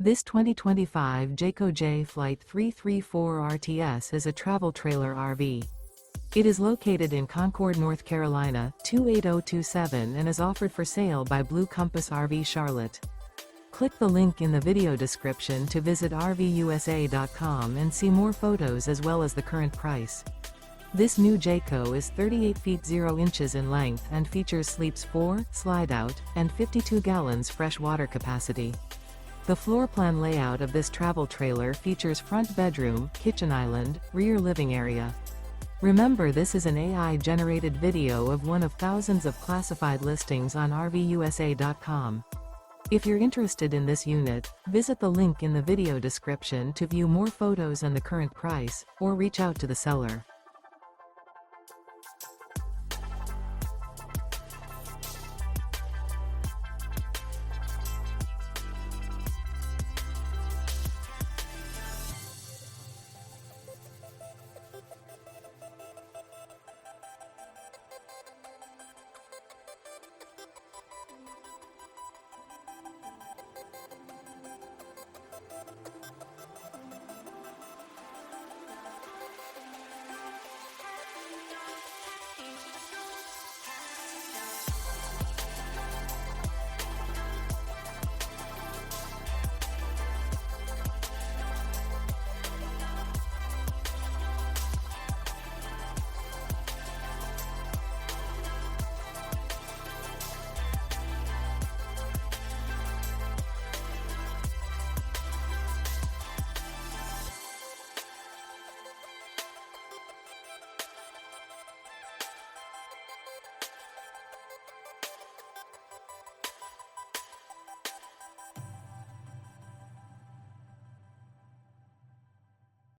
This 2025 Jayco Jay Flight 334 RTS is a travel trailer RV. It is located in Concord, North Carolina, 28027 and is offered for sale by Blue Compass RV Charlotte. Click the link in the video description to visit RVUSA.com and see more photos as well as the current price. This new Jayco is 38 feet 0 inches in length and features sleeps 4, Slideout, and 52 gallons fresh water capacity. The floor plan layout of this travel trailer features front bedroom, kitchen island, rear living area. Remember, this is an AI-generated video of one of thousands of classified listings on RVUSA.com. If you're interested in this unit, visit the link in the video description to view more photos and the current price, or reach out to the seller.